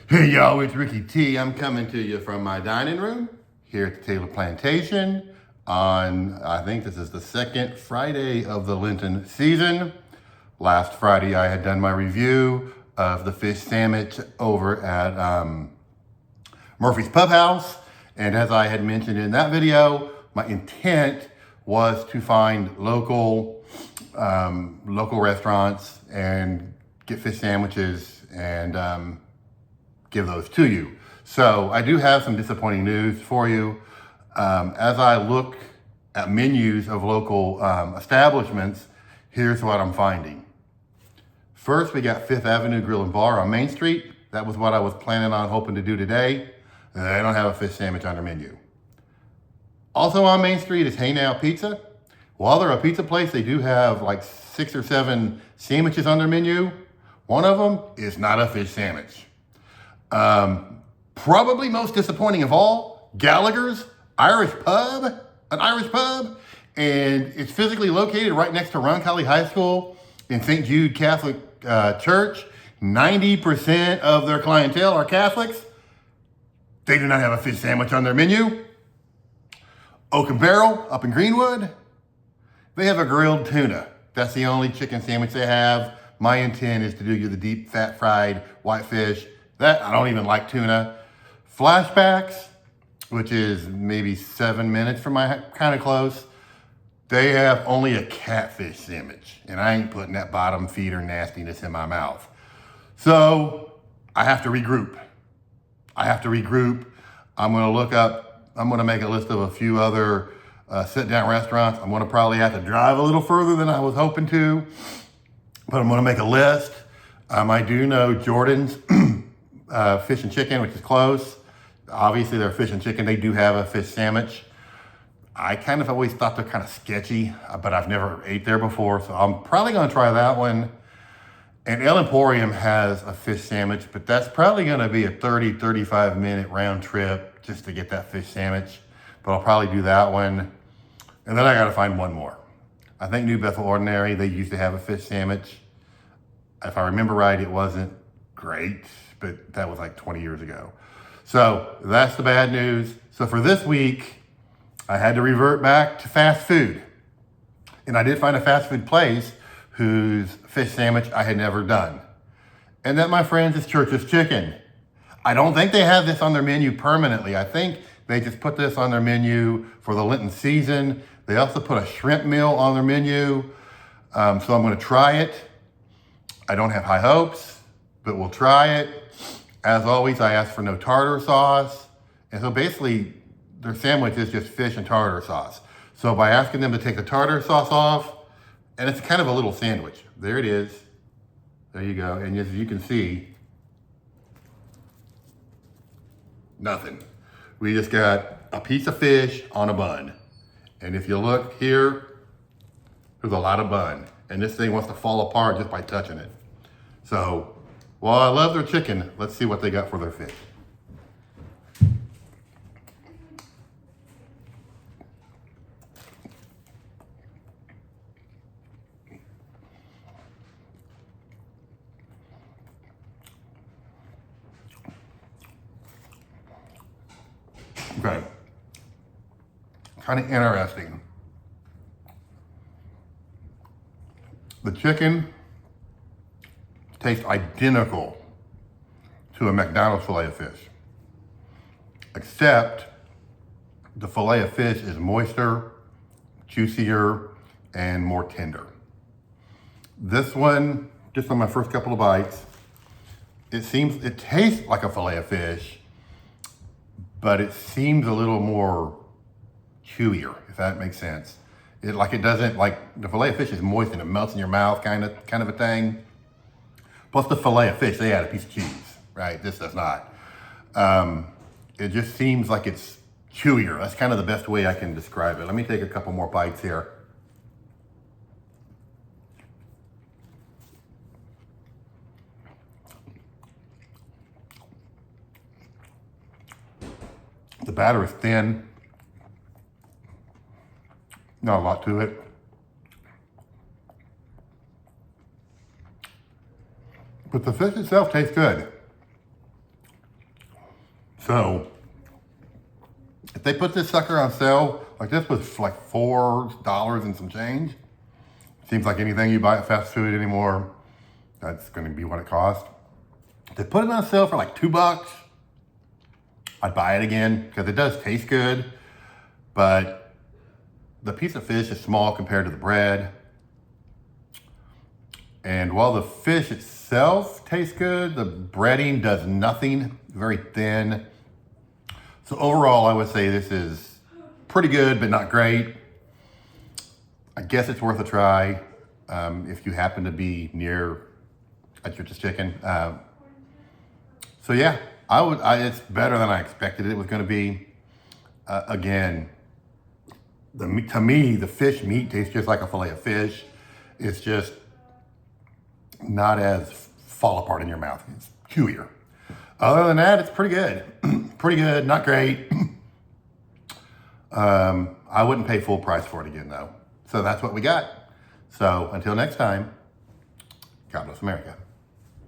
Hey y'all, it's Ricky T. I'm coming to you from my dining room here at the Taylor Plantation on, I think this is the second Friday of the Lenten season. Last Friday I had done my review of the fish sandwich over at Murphy's Pub House. And as I had mentioned in that video, my intent was to find local restaurants and get fish sandwiches and give those to you. So I do have some disappointing news for you. As I look at menus of local establishments, here's what I'm finding. First, we got Fifth Avenue Grill and Bar on Main Street. That was what I was planning on hoping to do today. They don't have a fish sandwich on their menu. Also on Main Street is Hey Now Pizza. While they're a pizza place, they do have like 6 or 7 sandwiches on their menu. One of them is not a fish sandwich. Probably most disappointing of all, Gallagher's Irish Pub, an Irish pub, and it's physically located right next to Roncalli High School in St. Jude Catholic Church. 90% of their clientele are Catholics. They do not have a fish sandwich on their menu. Oak and Barrel up in Greenwood, they have a grilled tuna. That's the only chicken sandwich they have. My intent is to do you the deep fat fried whitefish. That, I don't even like tuna. Flashbacks, which is maybe 7 minutes from my, kind of close. They have only a catfish sandwich, and I ain't putting that bottom feeder nastiness in my mouth. So I have to regroup. I'm gonna make a list of a few other sit-down restaurants. I'm gonna probably have to drive a little further than I was hoping to, but I'm gonna make a list. I do know Jordan's Fish and Chicken, which is close. Obviously, they're fish and chicken. They do have a fish sandwich. I kind of always thought they're kind of sketchy, but I've never ate there before, so I'm probably gonna try that one. And El Emporium has a fish sandwich, but that's probably gonna be a 30, 35 minute round trip just to get that fish sandwich. But I'll probably do that one. And then I gotta find one more. I think New Bethel Ordinary, they used to have a fish sandwich. If I remember right, it wasn't great, but that was like 20 years ago. So that's the bad news. So for this week, I had to revert back to fast food. And I did find a fast food place whose fish sandwich I had never done. And that, my friends, is Church's Chicken. I don't think they have this on their menu permanently. I think they just put this on their menu for the Lenten season. They also put a shrimp meal on their menu. So I'm gonna try it. I don't have high hopes, but we'll try it. As always, I ask for no tartar sauce. And so basically, their sandwich is just fish and tartar sauce. So by asking them to take the tartar sauce off, and it's kind of a little sandwich. There it is. There you go. And as you can see, nothing. We just got a piece of fish on a bun. And if you look here, there's a lot of bun. And this thing wants to fall apart just by touching it. So, while I love their chicken, let's see what they got for their fish. Okay, kind of interesting. The chicken tastes identical to a McDonald's filet of fish, except the filet of fish is moister, juicier, and more tender. This one, just on my first couple of bites, it tastes like a filet of fish, but it seems a little more chewier, if that makes sense. It doesn't, like the filet of fish is moist and it melts in your mouth, kind of a thing. Plus the filet of fish, they add a piece of cheese, right? This does not. It just seems like it's chewier. That's kind of the best way I can describe it. Let me take a couple more bites here. The batter is thin. Not a lot to it. But the fish itself tastes good. So if they put this sucker on sale, like this was like $4 and some change. Seems like anything you buy at fast food anymore, that's gonna be what it costs. If they put it on sale for like $2, I'd buy it again because it does taste good, but the piece of fish is small compared to the bread. And while the fish itself tastes good, the breading does nothing, very thin. So overall, I would say this is pretty good, but not great. I guess it's worth a try if you happen to be near a Church's Chicken. So yeah, it's better than I expected it was gonna be. Again, to me, the fish meat tastes just like a fillet of fish. It's just not as fall apart in your mouth. It's chewier. Other than that, it's pretty good. Pretty good, not great. I wouldn't pay full price for it again though. So that's what we got. So until next time, God bless America.